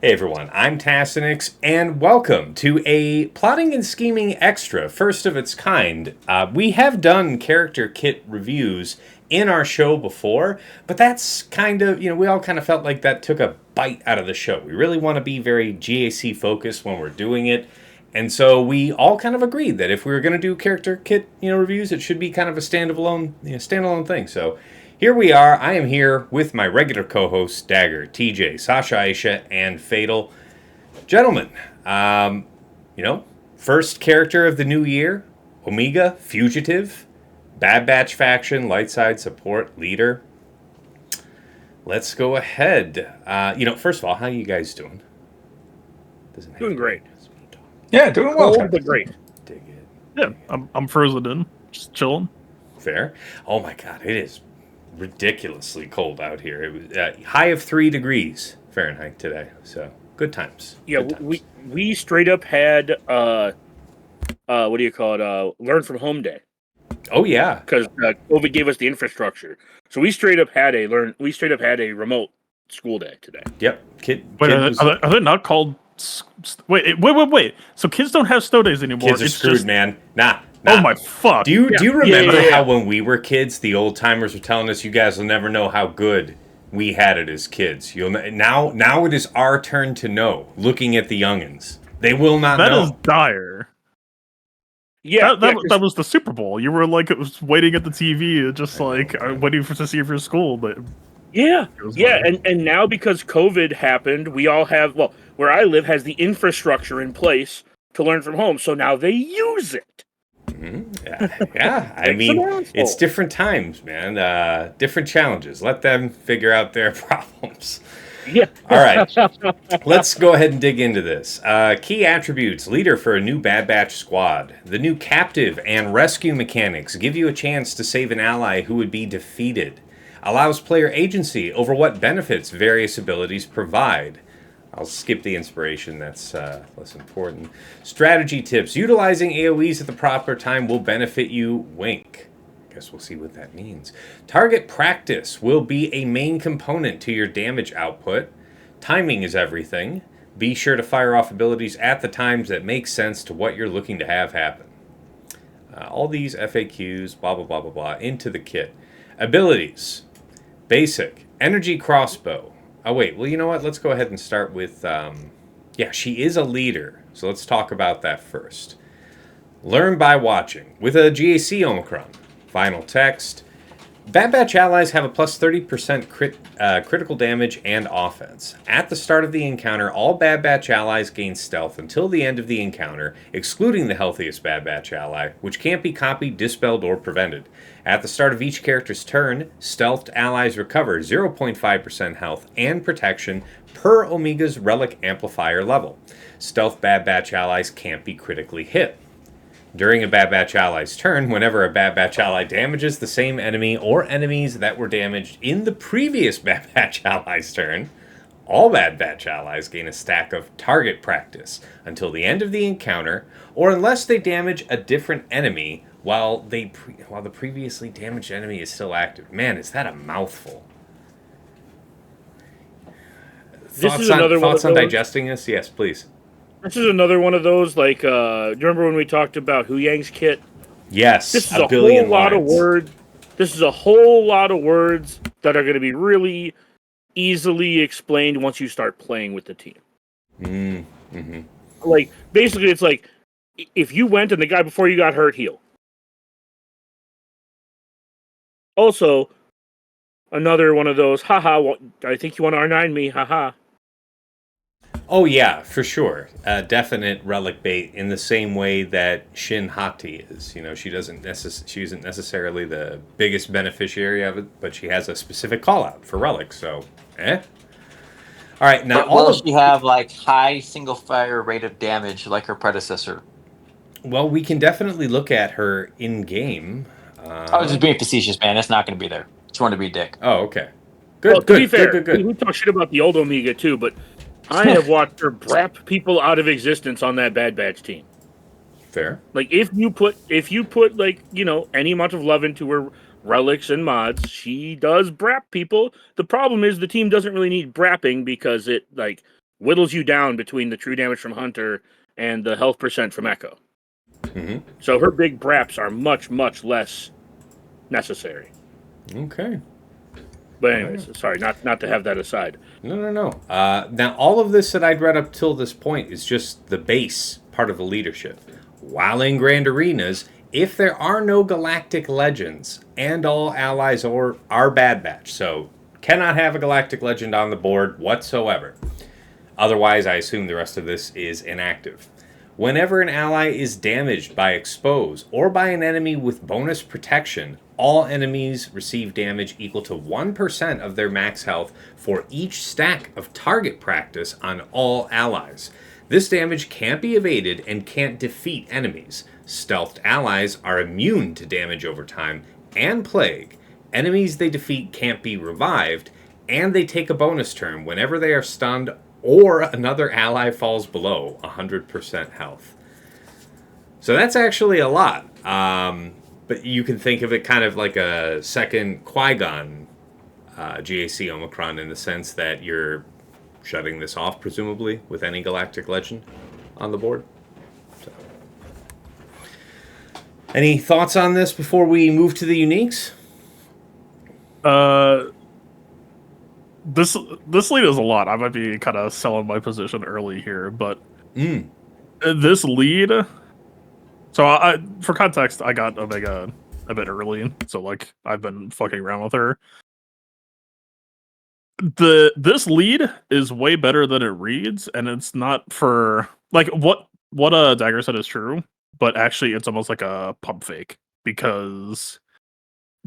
Hey everyone, I'm Tassinix, and welcome to a Plotting and Scheming Extra, first of its kind. We have done character kit reviews in our show before, but that's kind of, we all kind of felt like that took a bite out of the show. We really want to be very GAC focused when we're doing it, and so we all kind of agreed that if we were going to do character kit, reviews, it should be kind of a standalone thing. So here we are. I am here with my regular co-hosts, Dagger, TJ, Sasha Aisha, and Fatal. Gentlemen, you know, first character of the new year, Omega, Fugitive, Bad Batch faction, light side support, leader. Let's go ahead. First of all, how you guys doing? Doesn't have Doing great. Yeah, doing well. Cold, but great. Dig it. Yeah, I'm frozen in, just chilling. Fair. Oh my god, it is ridiculously cold out here. It was high of 3 degrees Fahrenheit today, so good times. Yeah, good times. we straight up had what do you call it? Learn from home day. Oh yeah, because COVID gave us the infrastructure, so we straight up had a remote school day today. Yep. Wait, are they not called? Wait. So kids don't have snow days anymore. Kids are screwed, man. Nah. Oh my fuck! Do you remember how when we were kids, the old timers were telling us, "You guys will never know how good we had it as kids." Now it is our turn to know. Looking at the youngins, they will not know. That is dire. Yeah, that was the Super Bowl. You were like, it was waiting at the TV, just waiting to see if your school, but and now because COVID happened, we all have where I live has the infrastructure in place to learn from home, so now they use it. Mm-hmm. Yeah. I mean, it's different times, man. Different challenges. Let them figure out their problems. Yeah. All right. Let's go ahead and dig into this. Key attributes. Leader for a new Bad Batch squad. The new captive and rescue mechanics give you a chance to save an ally who would be defeated. Allows player agency over what benefits various abilities provide. I'll skip the inspiration, that's less important. Strategy tips. Utilizing AoEs at the proper time will benefit you. Wink. Guess we'll see what that means. Target practice will be a main component to your damage output. Timing is everything. Be sure to fire off abilities at the times that make sense to what you're looking to have happen. All these FAQs, blah, blah, blah, blah, blah, into the kit. Abilities. Basic. Energy crossbow. Oh, wait. Well, you know what? Let's go ahead and start with... she is a leader. So let's talk about that first. Learn by watching. With a GAC Omicron. Final text. Bad Batch allies have a plus 30% critical damage and offense. At the start of the encounter, all Bad Batch allies gain stealth until the end of the encounter, excluding the healthiest Bad Batch ally, which can't be copied, dispelled, or prevented. At the start of each character's turn, stealthed allies recover 0.5% health and protection per Omega's Relic Amplifier level. Stealth Bad Batch allies can't be critically hit. During a Bad Batch ally's turn, whenever a Bad Batch ally damages the same enemy or enemies that were damaged in the previous Bad Batch ally's turn, all Bad Batch allies gain a stack of target practice until the end of the encounter, or unless they damage a different enemy while the previously damaged enemy is still active. Man, is that a mouthful. Thoughts on digesting this? Yes, please. This is another one of those, do you remember when we talked about Hu Yang's kit? Yes, this is a whole lot of words. This is a whole lot of words that are going to be really easily explained once you start playing with the team. Mm-hmm. Basically, it's like, if you went and the guy before you got hurt, heal. Also, another one of those, haha, I think you want to R9 me, haha. Oh yeah, for sure. Definite relic bait in the same way that Shin Hati is. She isn't necessarily the biggest beneficiary of it, but she has a specific call out for relics. So, All right, now will she have high single fire rate of damage like her predecessor? Well, we can definitely look at her in game. I was just being facetious, man. It's not going to be there. Just wanted to be a dick. Oh, okay. Good. To be fair, we talk shit about the old Omega too, but I have watched her brap people out of existence on that Bad Batch team. Fair. If you put any amount of love into her relics and mods, she does brap people. The problem is the team doesn't really need brapping because it whittles you down between the true damage from Hunter and the health percent from Echo. Mm-hmm. So her big braps are much, much less necessary. Okay. But anyways, sorry, not to have that aside. No. Now, all of this that I'd read up till this point is just the base part of the leadership. While in Grand Arenas, if there are no Galactic Legends, and all allies are Bad Batch, so cannot have a Galactic Legend on the board whatsoever. Otherwise, I assume the rest of this is inactive. Whenever an ally is damaged by expose or by an enemy with bonus protection, all enemies receive damage equal to 1% of their max health for each stack of target practice on all allies. This damage can't be evaded and can't defeat enemies. Stealthed allies are immune to damage over time and plague. Enemies they defeat can't be revived, and they take a bonus turn whenever they are stunned or another ally falls below 100% health. So that's actually a lot. But you can think of it kind of like a second Qui-Gon GAC Omicron in the sense that you're shutting this off, presumably, with any Galactic Legend on the board. So. Any thoughts on this before we move to the uniques? This lead is a lot. I might be kind of selling my position early here, but this lead. So for context, I got Omega a bit early, so like I've been fucking around with her. This lead is way better than it reads, and it's not for like what Dagger said is true, but actually it's almost like a pump fake because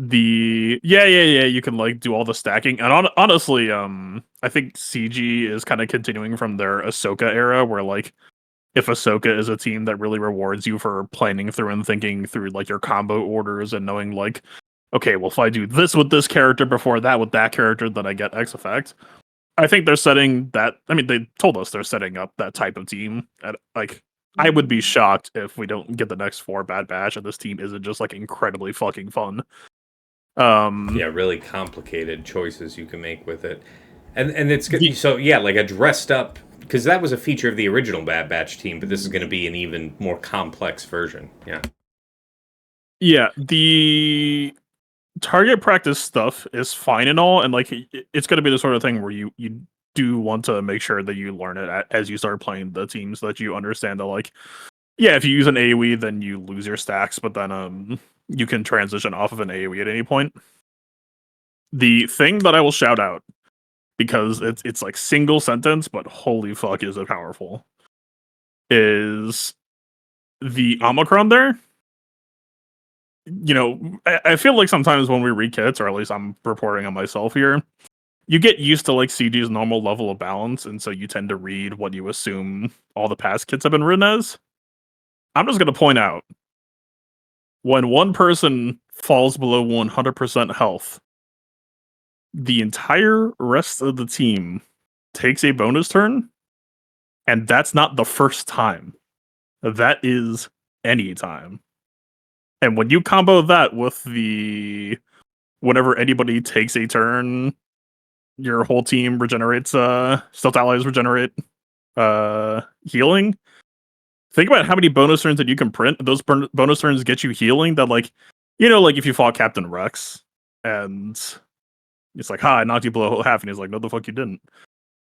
you can like do all the stacking, and honestly I think CG is kind of continuing from their Ahsoka era where like if Ahsoka is a team that really rewards you for planning through and thinking through like your combo orders and knowing like, okay, well if I do this with this character before that with that character, then I get X effect. I think they're setting that. I mean, they told us they're setting up that type of team. At, like, I would be shocked if we don't get the next 4 Bad Batch and this team isn't just like incredibly fucking fun. Yeah, really complicated choices you can make with it, and it's good. So yeah, like a dressed up, because that was a feature of the original Bad Batch team, but this is going to be an even more complex version. Yeah, the target practice stuff is fine and all, and like it's going to be the sort of thing where you do want to make sure that you learn it as you start playing the teams, so that you understand that like, yeah, if you use an AoE, then you lose your stacks, but then you can transition off of an AoE at any point. The thing that I will shout out, because it's like single sentence, but holy fuck is it powerful, is the Omicron there. You know, I feel like sometimes when we read kits, or at least I'm reporting on myself here, you get used to like CG's normal level of balance, and so you tend to read what you assume all the past kits have been written as. I'm just going to point out, when one person falls below 100% health, the entire rest of the team takes a bonus turn, and that's not the first time. That is any time. And when you combo that with the whenever anybody takes a turn, your whole team regenerates, stealth allies regenerate healing. Think about how many bonus turns that you can print. Those bonus turns get you healing that, like, you know, like if you fought Captain Rex and it's like, I knocked you below half, and he's like, no, the fuck you didn't.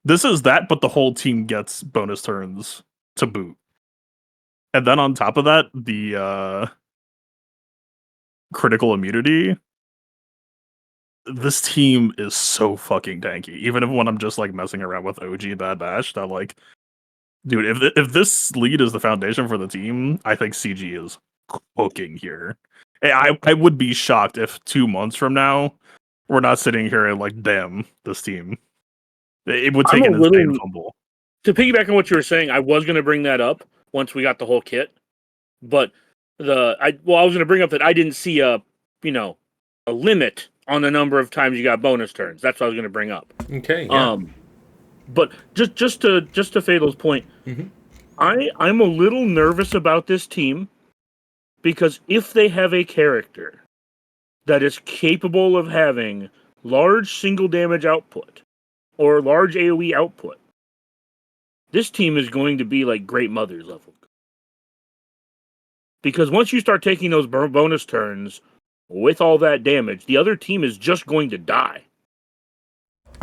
This is that, but the whole team gets bonus turns to boot. And then on top of that, the critical immunity. This team is so fucking tanky. Even if when I'm just like messing around with OG Bad Batch, that like, dude, if this lead is the foundation for the team, I think CG is cooking here. I would be shocked if 2 months from now we're not sitting here and like, damn, this team. It would take an insane fumble. To piggyback on what you were saying, I was going to bring that up once we got the whole kit, but I was going to bring up that I didn't see a limit on the number of times you got bonus turns. That's what I was going to bring up. Okay. Yeah. But just to Fatal's point, I'm a little nervous about this team, because if they have a character that is capable of having large single damage output or large AoE output, this team is going to be like Great Mother's level. Because once you start taking those bonus turns with all that damage, the other team is just going to die.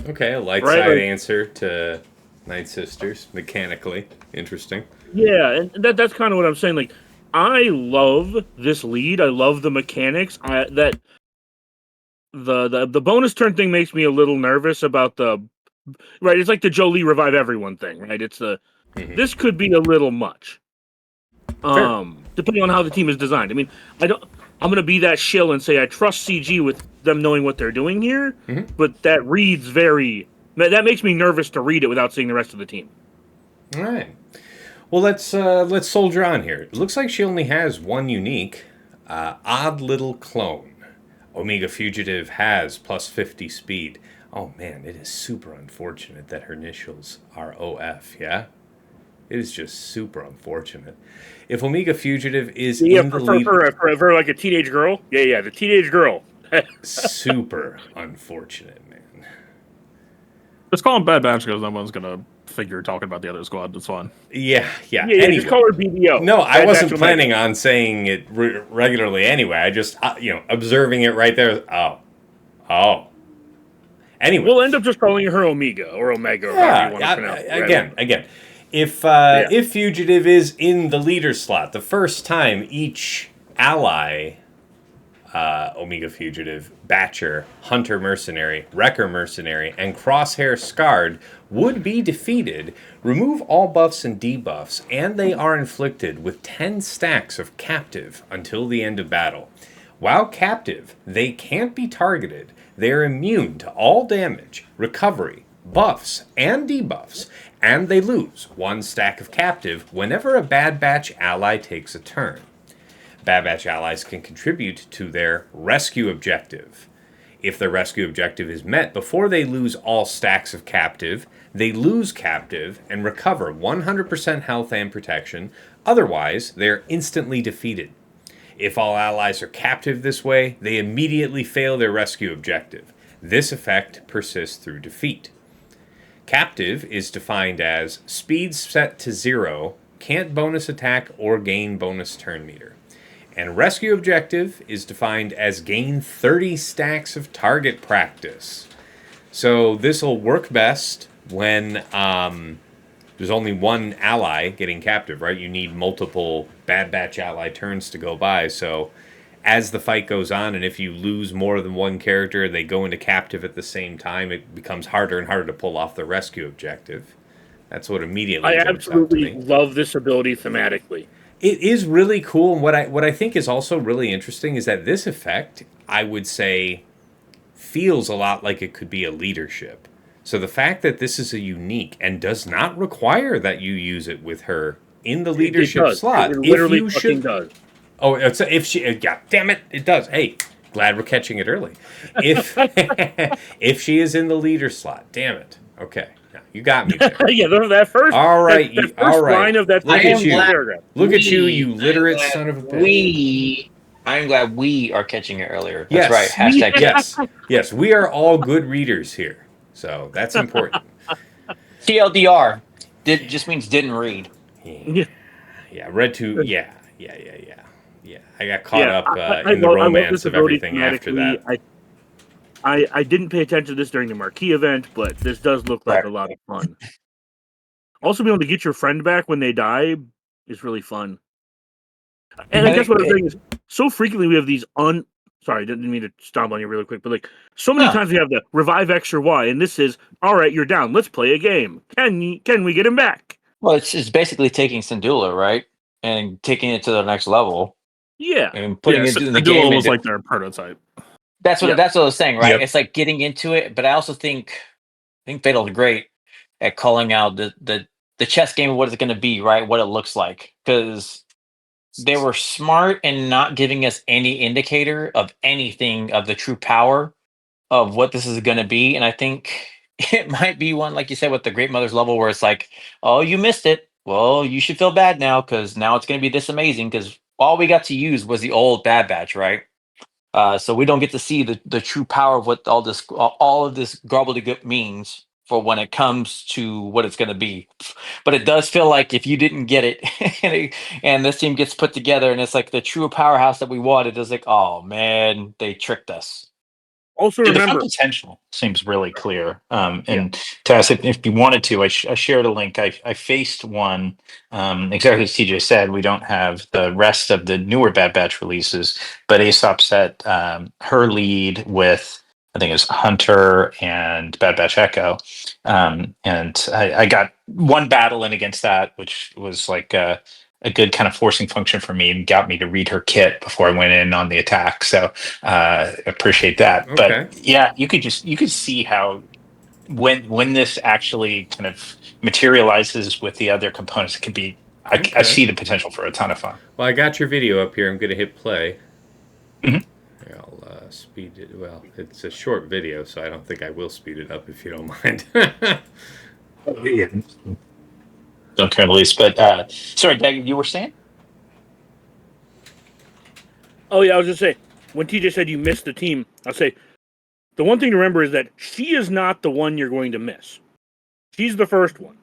Okay, a light Right, side like- answer to Night Sisters, mechanically. Interesting. Yeah, and that's kind of what I'm saying. Like, I love this lead. I love the mechanics. The bonus turn thing makes me a little nervous about the right. It's like the Jolie revive everyone thing, right? It's the this could be a little much. Depending on how the team is designed. I mean, I'm gonna be that shill and say I trust CG with them knowing what they're doing here, but that reads very. That makes me nervous to read it without seeing the rest of the team. All right. Well, let's soldier on here. It looks like she only has one unique, odd little clone. Omega Fugitive has plus 50 speed. Oh man, it is super unfortunate that her initials are OF. Yeah, it is just super unfortunate. If Omega Fugitive is in the lead, for like a teenage girl, yeah, the teenage girl. super unfortunate, man. Just call them Bad Batch because no one's gonna figure talking about the other squad. That's fine. Yeah. Anyway. Just call her BBO. No, I wasn't Bad planning on saying it regularly anyway. I just, observing it right there. Oh. Anyway. We'll end up just calling her Omega or Omega, or however you want to pronounce it. Again. If Fugitive is in the leader slot, the first time each ally, Omega Fugitive, Batcher, Hunter Mercenary, Wrecker Mercenary, and Crosshair Scarred would be defeated, remove all buffs and debuffs, and they are inflicted with 10 stacks of Captive until the end of battle. While Captive, they can't be targeted. They're immune to all damage, recovery, buffs, and debuffs, and they lose 1 stack of Captive whenever a Bad Batch ally takes a turn. Bad Batch allies can contribute to their rescue objective. If the rescue objective is met before they lose all stacks of Captive, they lose Captive and recover 100% health and protection. Otherwise, they are instantly defeated. If all allies are captive this way, they immediately fail their rescue objective. This effect persists through defeat. Captive is defined as speed set to 0, can't bonus attack or gain bonus turn meter. And rescue objective is defined as gain 30 stacks of target practice. So this will work best when there's only one ally getting captive, right? You need multiple Bad Batch ally turns to go by. So as the fight goes on, and if you lose more than one character, they go into captive at the same time, it becomes harder and harder to pull off the rescue objective. That's what immediately I jumps out to absolutely me. love this ability thematically. It is really cool, and what I think is also really interesting is that this effect, I would say, feels a lot like it could be a leadership. So the fact that this is a unique and does not require that you use it with her in the leadership slot. It literally fucking does. Oh, if she, God damn it, it does. Hey, glad we're catching it early. If if she is in the leader slot, damn it. Okay. You got me there. Yeah, that first. All right, that first line of that. Look at you. Paragraph. Look at you, you literate son of a bitch. I'm glad we are catching it earlier. Yes. That's right. Hashtag Yes, we are all good readers here. So that's important. TLDR. Just means didn't read. Yeah, read to, yeah. I got caught up in the I romance of everything after that. I didn't pay attention to this during the Marquee event, but this does look like a lot of fun. Also, being able to get your friend back when they die is really fun. And I guess what I'm saying is, so frequently we have these sorry, didn't mean to stomp on you really quick, but like so many times we have the revive X or Y, and this is all right. You're down. Let's play a game. Can we get him back? Well, it's basically taking Syndulla, right, and taking it to the next level. Yeah, and putting it in the game. Was like their prototype. That's what I was saying, right? Yep. It's like getting into it, but I also think Fatal's great at calling out the chess game of what it's going to be, right? What it looks like, because they were smart in not giving us any indicator of anything of the true power of what this is going to be, and I think it might be one, like you said, with the Great Mother's level, where it's like, oh, you missed it. Well, you should feel bad now because now it's going to be this amazing because all we got to use was the old Bad Batch, right? So we don't get to see the true power of what all of this gobbledygook means for when it comes to what it's going to be. But it does feel like if you didn't get it, and this team gets put together and it's like the true powerhouse that we wanted, it's like, oh man, they tricked us. Also The remember, full potential seems really clear. Yeah. And to ask if you wanted to, I shared a link. I faced one, exactly as TJ said. We don't have the rest of the newer Bad Batch releases, but Aesop set her lead with, I think it was Hunter and Bad Batch Echo. And I got one battle in against that, which was like a good kind of forcing function for me and got me to read her kit before I went in on the attack. So appreciate that. Okay. But yeah, you could see how when this actually kind of materializes with the other components, it could be. I Okay. see the potential for a ton of fun. Well, I got your video up here. I'm going to hit play. Mhm. Here, I'll speed it. Well, it's a short video, so I don't think I will speed it up if you don't mind. Yeah. Don't care the least. But sorry, Dag, you were saying? oh yeah, I was just say when TJ said you missed the team, I'll say the one thing to remember is that she is not the one you're going to miss. She's the first one.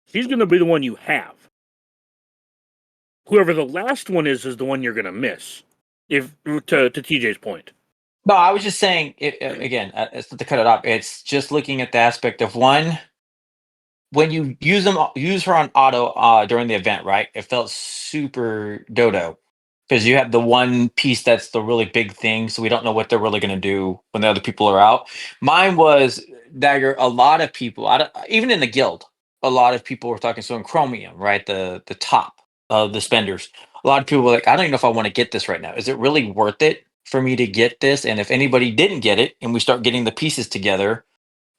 She's going to be the one you have. Whoever the last one is the one you're going to miss. If to TJ's point. No, I was just saying, again, it's not to cut it off. It's just looking at the aspect of one, when you use her on auto during the event, right? It felt super dodo because you have the one piece that's the really big thing, so we don't know what they're really going to do when the other people are out. Mine was Dagger. A lot of people, even in the guild, a lot of people were talking. So in Chromium, right, the top of the spenders, a lot of people were like, I don't even know if I want to get this right now. Is it really worth it for me to get this? And if anybody didn't get it, and we start getting the pieces together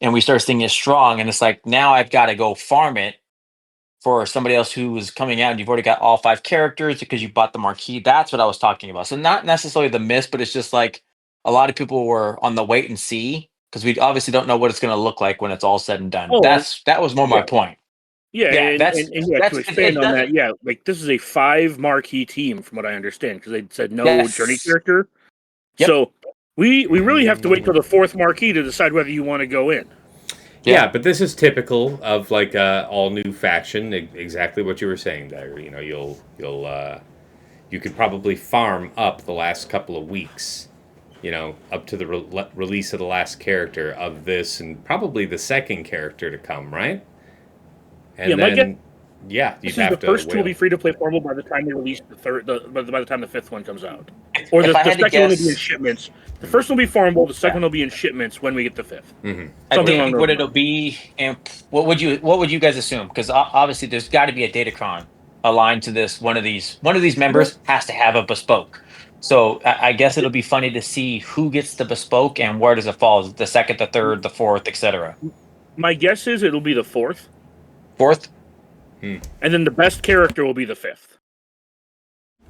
and we start seeing it strong, and it's like now I've got to go farm it for somebody else who is coming out and you've already got all 5 characters because you bought the marquee. That's what I was talking about. So not necessarily the miss, but it's just like a lot of people were on the wait and see because we obviously don't know what it's going to look like when it's all said and done. Oh, That was more my yeah. point. Yeah, Yeah, and that's to expand it on that, doesn't- yeah, like this is a 5 marquee team from what I understand because they said no Yes. journey character. Yep. So we really have to wait till the 4th marquee to decide whether you want to go in. Yeah, but this is typical of like a all new faction. Exactly what you were saying, Dagger. You know, you could probably farm up the last couple of weeks. You know, up to the release of the last character of this, and probably the second character to come, right? And Yeah, my then, guess yeah, you'd This is have the to first two will wait. be free to play formable by the time they release the third. By the time the 5th one comes out, or If the I had to second one will be in guess- shipments. The first one will be farmable. The second one will be in shipments when we get the 5th. Mm-hmm. I Something along think those what lines. it'll be, and what would you guys assume? Because obviously there's got to be a datacron aligned to this. One of these members has to have a bespoke. So I guess it'll be funny to see who gets the bespoke and where does it fall. Is it the second, the third, the fourth, etc. My guess is it'll be the 4th, Fourth, and then the best character will be the 5th.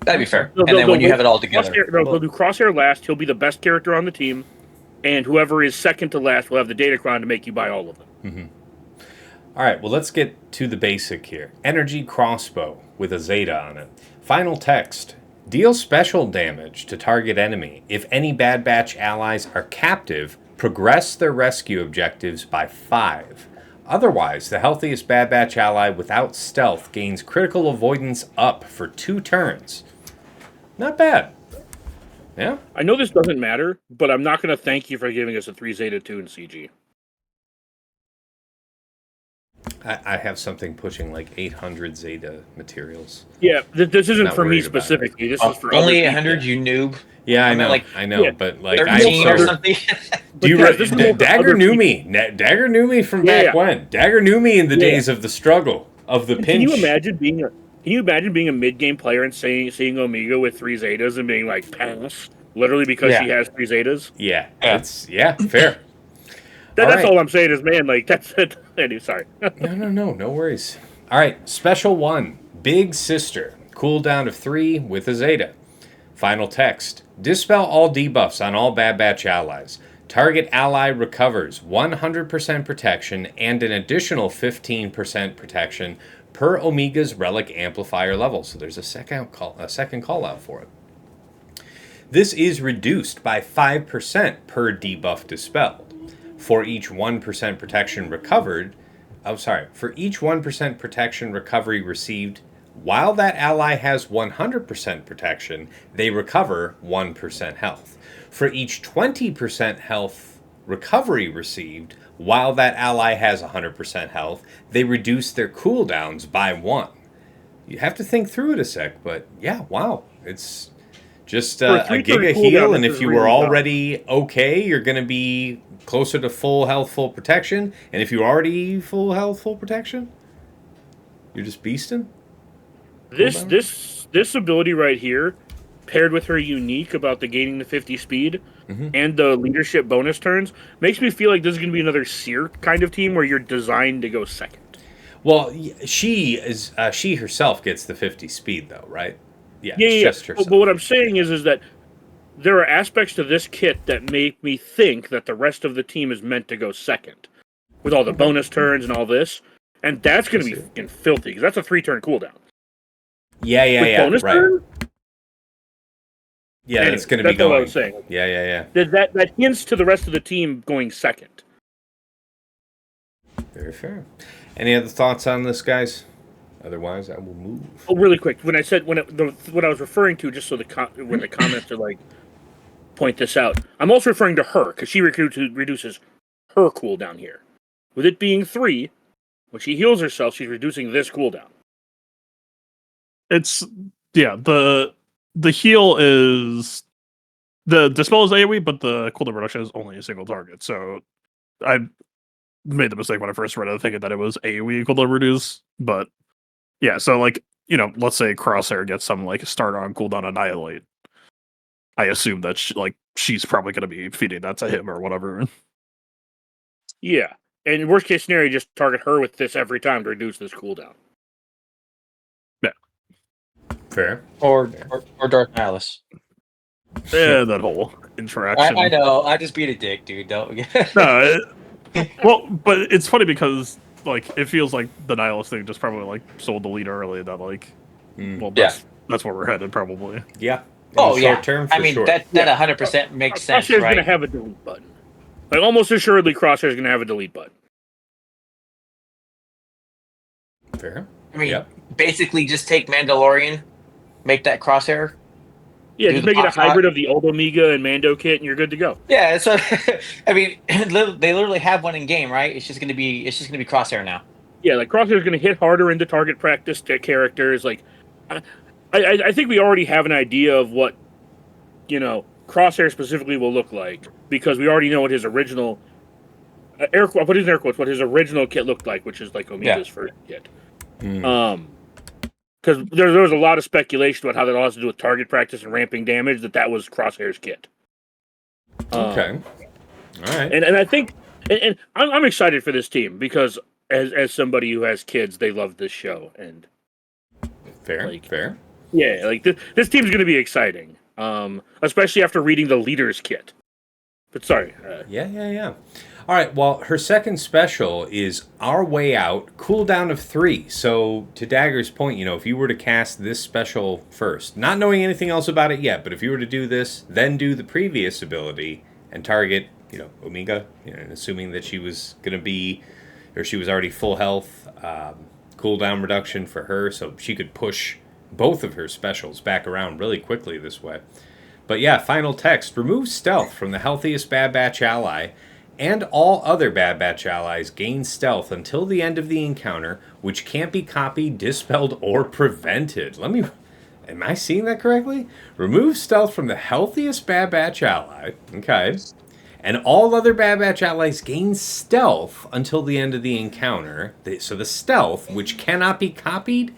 that'd be fair. They'll- And then they'll- when you have it all Crosshair, together, they'll do Crosshair last. He'll be the best character on the team, and whoever is second to last will have the datacron to make you buy all of them. All right, well, let's get to the basic here. Energy crossbow with a Zeta on it. Final text. Deal special damage to target enemy. If any Bad Batch allies are captive, progress their rescue objectives by 5. Otherwise, the healthiest Bad Batch ally without stealth gains critical avoidance up for 2 turns. Not bad. Yeah? I know this doesn't matter, but I'm not going to thank you for giving us a 3 Zeta 2 in CG. I have something pushing like 800 Zeta materials. Yeah, this isn't Not for me worried about it. specifically. This is for only other 100, people. you noob. Yeah, I mean, know, like, I know, yeah, but like 13 or I'm so... something. Do you But this is more for Dagger other knew people. me. Dagger knew me from Yeah, back yeah. when. Dagger knew me in the Yeah. days of the struggle, of the And pinch. Can you imagine being a mid-game player and seeing Omega with 3 Zetas and being like, pass, literally because Yeah. she has 3 Zetas? Yeah, Yeah. it's fair. That's right. all I'm saying is, man, like, that's it. Anyway, sorry. No worries. All right, special 1, Big Sister, cooldown of 3 with a Zeta. Final text: dispel all debuffs on all Bad Batch allies. Target ally recovers 100% protection and an additional 15% protection per Omega's relic amplifier level. So there's a second call out for it. This is reduced by 5% per debuff dispelled. for each 1% protection recovered. For each 1% protection recovery received, while that ally has 100% protection, they recover 1% health. For each 20% health recovery received, while that ally has 100% health, they reduce their cooldowns by 1. You have to think through it a sec, but yeah, wow. It's just a giga heal, and if you were already okay, you're going to be closer to full health, full protection. And if you're already full health, full protection, you're just beasting. This ability right here, paired with her unique about the gaining the 50 speed and the leadership bonus turns, makes me feel like this is going to be another Seer kind of team where you're designed to go second. Well, she herself gets the 50 speed though, right? Yeah. Just but what I'm saying is that there are aspects to this kit that make me think that the rest of the team is meant to go second, with all the bonus turns and all this, and that's going to be fucking filthy because that's a 3-turn cooldown. Yeah, bonus right. turn? Yeah, anyway, it's going to be going. What I was saying. Yeah. That hints to the rest of the team going second. Very fair. Any other thoughts on this, guys? Otherwise, I will move. Oh, really quick. When I said what I was referring to, just so when the comments are like point this out, I'm also referring to her because she reduces her cooldown here. With it being 3, when she heals herself, she's reducing this cooldown. It's the heal is the dispel is AoE, but the cooldown reduction is only a single target. So I made the mistake when I first read it, thinking that it was AoE cooldown reduce. But yeah, so like, let's say Crosshair gets some like starter on cooldown Annihilate. I assume that she's probably going to be feeding that to him or whatever. Yeah, and in worst case scenario, just target her with this every time to reduce this cooldown. Yeah, fair. Or Dark Nihilus. Yeah, that whole interaction. I know. I just beat a dick, dude. Don't. No, well, but it's funny because like it feels like the Nihilus thing just probably like sold the lead early. That like, well, that's where we're headed probably. Yeah. Short term, I mean, sure. that 100% makes sense, Crosshair's right? going to have a delete button. Like almost assuredly, Crosshair's going to have a delete button. Fair. I mean, basically, just take Mandalorian, make that Crosshair. Yeah, just make it a hybrid of the old Omega and Mando kit, and you're good to go. Yeah, so I mean, they literally have one in game, right? It's just gonna be Crosshair now. Yeah, like Crosshair's going to hit harder into target practice to characters. Like, I think we already have an idea of what Crosshair specifically will look like because we already know what his original what his original kit looked like, which is like Omega's first kit. Because there was a lot of speculation about how that all has to do with target practice and ramping damage. That was Crosshair's kit. Okay. All right. And I think and I'm excited for this team because as somebody who has kids, they love this show and fair. Yeah, like this team's going to be exciting, especially after reading the leader's kit. But sorry. Yeah. All right, well, her second special is Our Way Out, cooldown of 3. So, to Dagger's point, if you were to cast this special first, not knowing anything else about it yet, but if you were to do this, then do the previous ability and target, Omega, and assuming that she was going to be, or she was already full health, cooldown reduction for her, so she could push both of her specials back around really quickly this way. But yeah, final text, remove stealth from the healthiest Bad Batch ally, and all other Bad Batch allies gain stealth until the end of the encounter, which can't be copied, dispelled, or prevented. Am I seeing that correctly? Remove stealth from the healthiest Bad Batch ally, okay, and all other Bad Batch allies gain stealth until the end of the encounter. So the stealth, which cannot be copied,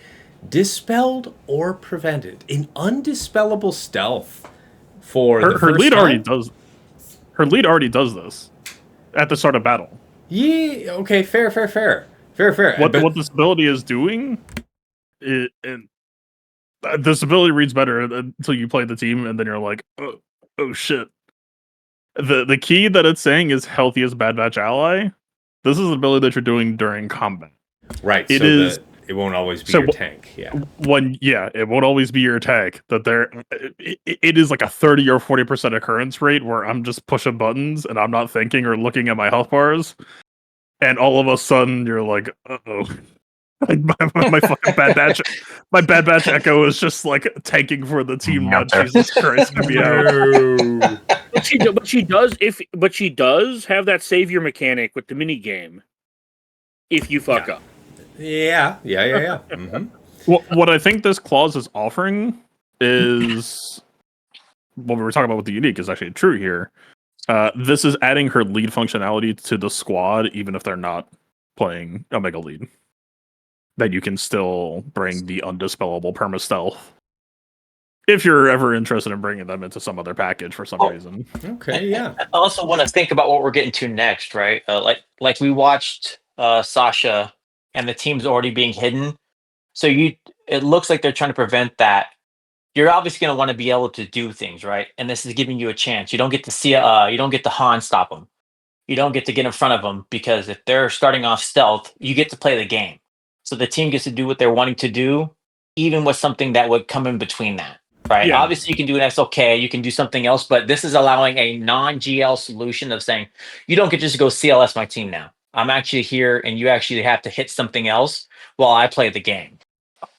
dispelled, or prevented. An undispellable stealth for the her first lead time? already does. Her lead already does this at the start of battle. Yeah. Okay. Fair. What this ability is doing, and this ability reads better until you play the team, and then you're like, oh shit. The key that it's saying is healthiest Bad Batch ally. This is an ability that you're doing during combat. Right. It so is It won't always be So your tank. Yeah. it won't always be your tank. That it is like a 30 or 40% occurrence rate where I'm just pushing buttons and I'm not thinking or looking at my health bars, and all of a sudden you're like, uh-oh. Like my fucking my bad batch echo is just like tanking for the team now. Out there. Jesus Christ, get me out. No. But she does have that savior mechanic with the mini game. If you fuck up. Yeah. Mm-hmm. What I think this clause is offering is what we were talking about with the unique is actually true here. This is adding her lead functionality to the squad, even if they're not playing Omega lead. That you can still bring the undispellable perma stealth if you're ever interested in bringing them into some other package for some reason. Okay. Yeah. I also want to think about what we're getting to next, right? Like we watched Sasha, and the team's already being hidden. So it looks like they're trying to prevent that. You're obviously going to want to be able to do things, right? And this is giving you a chance. You don't get to see, you don't get to Han stop them. You don't get to get in front of them, because if they're starting off stealth, you get to play the game. So the team gets to do what they're wanting to do, even with something that would come in between that, right? Yeah. Obviously, you can do an SLK, you can do something else, but this is allowing a non-GL solution of saying, you don't get just go CLS my team now. I'm actually here, and you actually have to hit something else while I play the game.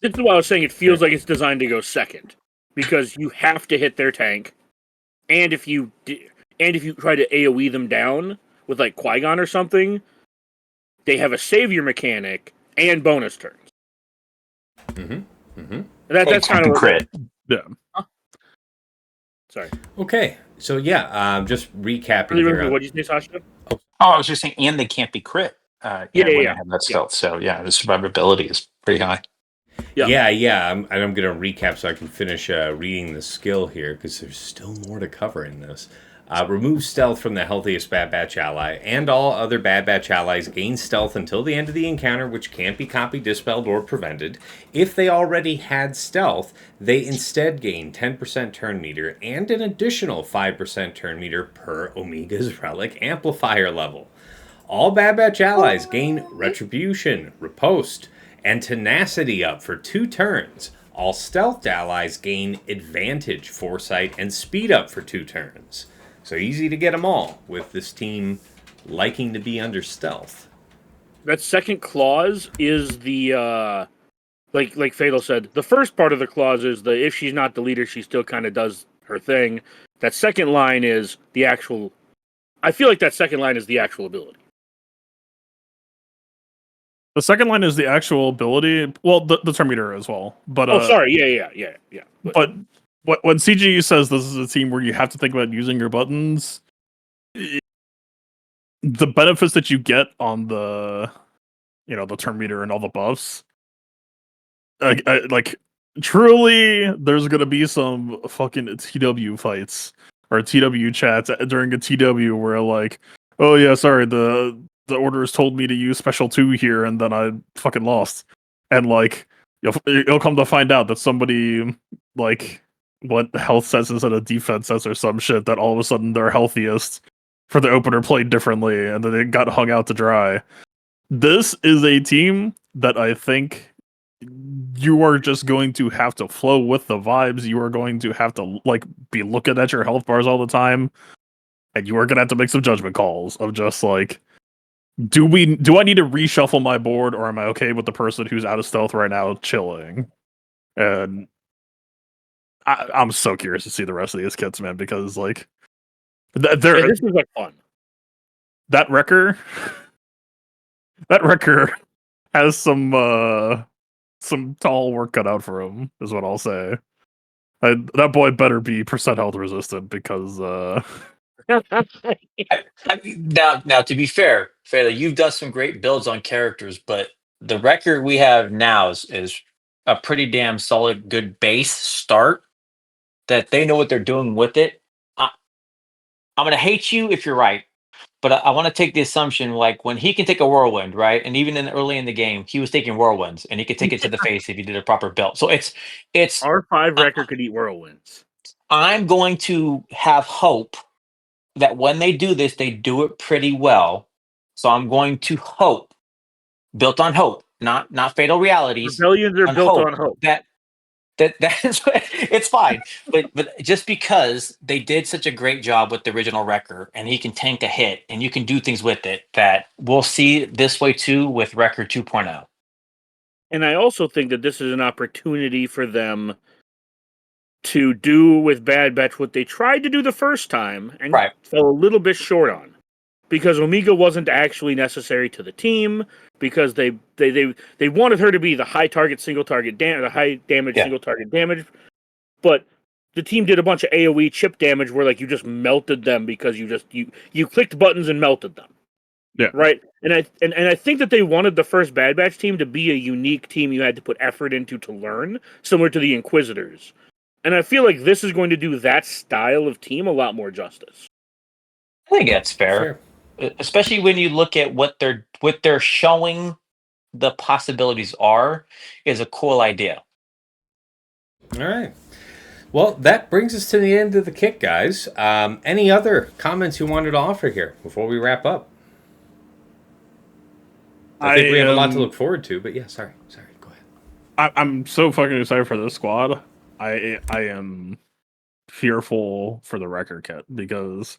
This is why I was saying it feels like it's designed to go second, because you have to hit their tank, and if you try to AOE them down with like Qui-Gon or something, they have a savior mechanic and bonus turns. Mm-hmm. Mm-hmm. That's kind of crit. Yeah. Sorry. Okay. So yeah, just recapping here. What did you say, Sasha? Oh, I was just saying, and they can't be crit. When they have that Yeah. stealth. So yeah, the survivability is pretty high. Yeah. I'm going to recap so I can finish reading the skill here, because there's still more to cover in this. Remove stealth from the healthiest Bad Batch ally, and all other Bad Batch allies gain stealth until the end of the encounter, which can't be copied, dispelled, or prevented. If they already had stealth, they instead gain 10% turn meter and an additional 5% turn meter per Omega's Relic amplifier level. All Bad Batch allies gain Retribution, Riposte, and Tenacity up for 2 turns. All stealthed allies gain Advantage, Foresight, and Speed up for 2 turns. So easy to get them all, with this team liking to be under stealth. That second clause is the like Fatal said. The first part of the clause is the if she's not the leader, she still kind of does her thing. That second line is the actual. I feel like that second line is the actual ability. The second line is the actual ability. Well, the turn meter as well. But sorry. Yeah. But when CGU says this is a team where you have to think about using your buttons, the benefits that you get on the turn meter and all the buffs, like truly, there's gonna be some fucking TW fights or TW chats during a TW where like, oh yeah, sorry, the orders told me to use special 2 here, and then I fucking lost, and like you'll come to find out that somebody like what health sets instead of defense sets or some shit, that all of a sudden their healthiest for the opener played differently, and then they got hung out to dry. This is a team that I think you are just going to have to flow with the vibes. You are going to have to like be looking at your health bars all the time, and you are gonna have to make some judgment calls of just like, do I need to reshuffle my board, or am I okay with the person who's out of stealth right now chilling? And I'm so curious to see the rest of these kits, man, because like This is like fun. that wrecker has some tall work cut out for him, is what I'll say. That boy better be percent health resistant, because Now, to be fair, Fela, you've done some great builds on characters, but the record we have now is a pretty damn solid, good base start. That they know what they're doing with it. I'm gonna hate you if you're right, but I want to take the assumption like when he can take a whirlwind, right? And even early in the game, he was taking whirlwinds, and he could take it to the face if he did a proper build. So it's R5 record could eat whirlwinds. I'm going to have hope that when they do this, they do it pretty well. So I'm going to hope, built on hope, not fatal realities. Rebellions are On built hope. on hope. That's it's fine, but just because they did such a great job with the original Wrecker, and he can tank a hit, and you can do things with it, that we'll see this way too with Wrecker 2.0. And I also think that this is an opportunity for them to do with Bad Batch what they tried to do the first time and Right. fell a little bit short on. Because Omega wasn't actually necessary to the team, because they wanted her to be the high target single target the high damage Yeah. single target damage, but the team did a bunch of AoE chip damage where like you just melted them because you clicked buttons and melted them. Yeah. Right. And I think that they wanted the first Bad Batch team to be a unique team you had to put effort into to learn, similar to the Inquisitors. And I feel like this is going to do that style of team a lot more justice. I think that's fair. Especially when you look at what they're showing the possibilities are, is a cool idea. All right. Well, that brings us to the end of the kick, guys. Any other comments you wanted to offer here before we wrap up? I think we have a lot to look forward to, but yeah, sorry, go ahead. I'm so fucking excited for this squad. I am fearful for the Wrecker kit because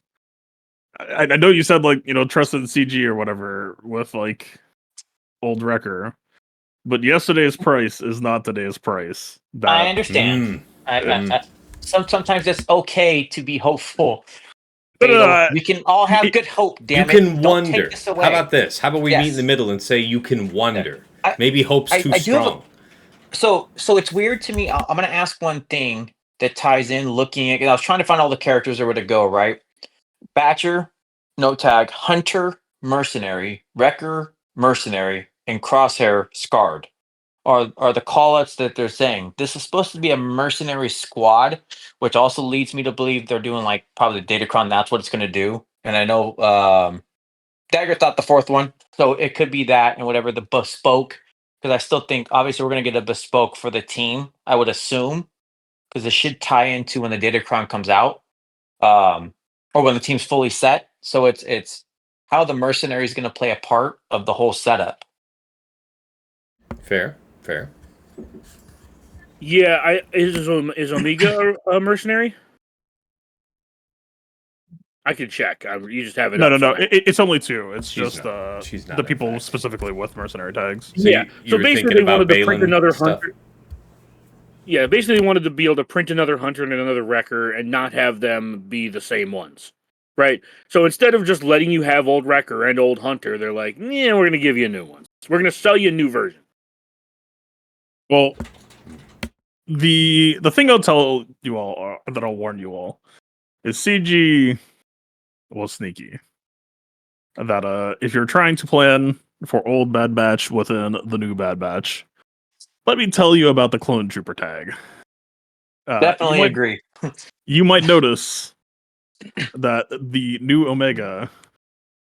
I know you said like, you know, trusted CG or whatever with like old Wrecker, but yesterday's price is not today's price. I understand. Sometimes it's okay to be hopeful. We can all have good hope. Damn it! You can Don't wonder. take this away. How about this? How about we meet in the middle and say you can wonder? Maybe hope's too strong. So it's weird to me. I'm going to ask one thing that ties in. Looking at, I was trying to find all the characters that were to go right. Batcher, note tag, Hunter, Mercenary, Wrecker, Mercenary, and Crosshair, Scarred. Are the call-outs that they're saying. This is supposed to be a mercenary squad, which also leads me to believe they're doing like probably Datacron. That's what it's going to do. And I know Dagger thought the fourth one, so it could be that and whatever the bespoke. Because I still think obviously we're going to get a bespoke for the team. I would assume because it should tie into when the Datacron comes out, or when the team's fully set. So it's how the mercenary is going to play a part of the whole setup. Fair. Yeah, is Omega a mercenary? I could check. You just have it. No. It's only two. It's She's just not. She's not, the people specifically with mercenary tags. So yeah. you So were basically, thinking they about wanted to print Balin another stuff? Hunter. Yeah, basically, they wanted to be able to print another Hunter and another Wrecker, and not have them be the same ones, right? So instead of just letting you have old Wrecker and old Hunter, they're like, "Yeah, we're going to give you a new one. We're going to sell you a new version." Well, the thing I'll tell you all, that I'll warn you all, is CG was sneaky. That if you're trying to plan for old Bad Batch within the new Bad Batch, let me tell you about the Clone Trooper tag. Definitely agree. You might notice that the new Omega,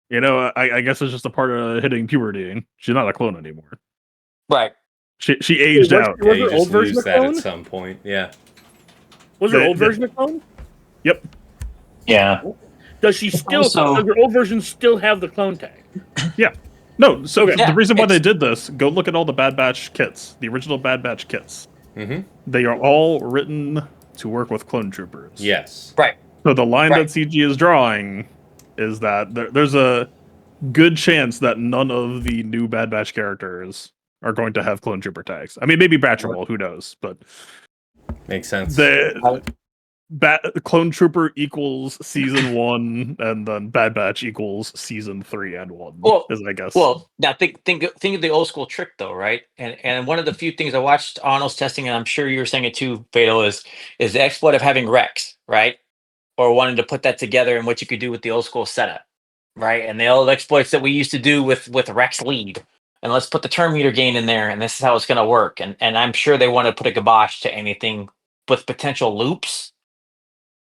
you know, I guess it's just a part of hitting puberty. She's not a clone anymore. Right. She aged out. Was you her just old version lose a that clone? at some point. Yeah. Was her old version a clone? Yep. Yeah. Does she still? Also- Does her old version still have the clone tag? Yeah. No, so Okay. the reason why they it's- did this, go look at all the Bad Batch kits, the original Bad Batch kits. Mm-hmm. They are all written to work with clone troopers. Yes. Right. So the line that CG is drawing is that there's a good chance that none of the new Bad Batch characters are going to have clone trooper tags. I mean, maybe Batchable, who knows? But Makes sense. the clone trooper equals season 1, and then Bad Batch equals season 3 and 1. Well, I guess. Well, now think of the old school trick though, right? And one of the few things I watched Arnold's testing, and I'm sure you were saying it too, Fatal, is the exploit of having Rex, right? Or wanting to put that together and what you could do with the old school setup, right? And the old exploits that we used to do with Rex lead. And let's put the term meter gain in there, and this is how it's going to work. And I'm sure they want to put a kibosh to anything with potential loops,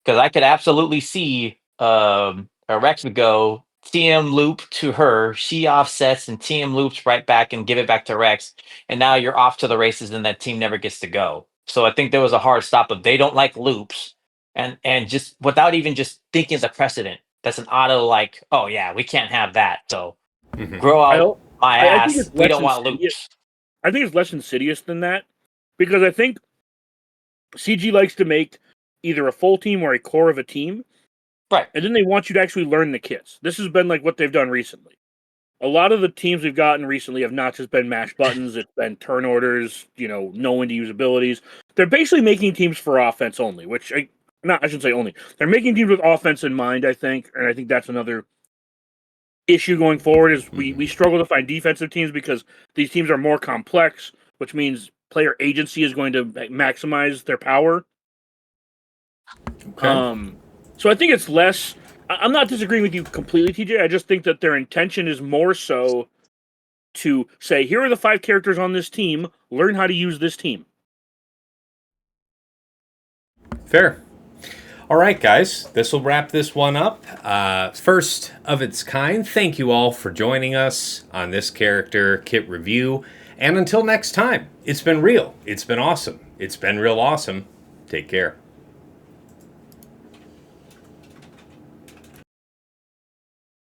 because I could absolutely see a Rex would go TM loop to her, she offsets and TM loops right back and give it back to Rex, and now you're off to the races, and that team never gets to go. So I think there was a hard stop of they don't like loops, and just without even just thinking of the precedent, that's an auto like, oh yeah, we can't have that. So grow out my I think ass. it's We less don't want insidious. loops. I think it's less insidious than that, because I think CG likes to make either a full team or a core of a team, Right. and then they want you to actually learn the kits. This has been like what they've done recently. A lot of the teams we've gotten recently have not just been mash buttons, it's been turn orders, know when to use abilities. They're basically making teams for offense only, which I shouldn't say only. They're making teams with offense in mind, I think, and I think that's another issue going forward is we struggle to find defensive teams because these teams are more complex, which means player agency is going to maximize their power. Okay. So I think it's less. I'm not disagreeing with you completely, TJ. I just think that their intention is more so to say, here are the 5 characters on this team. Learn how to use this team. Fair. All right, guys, this will wrap this one up. First of its kind, thank you all for joining us on this character kit review. And until next time, it's been real. It's been awesome. It's been real awesome. Take care.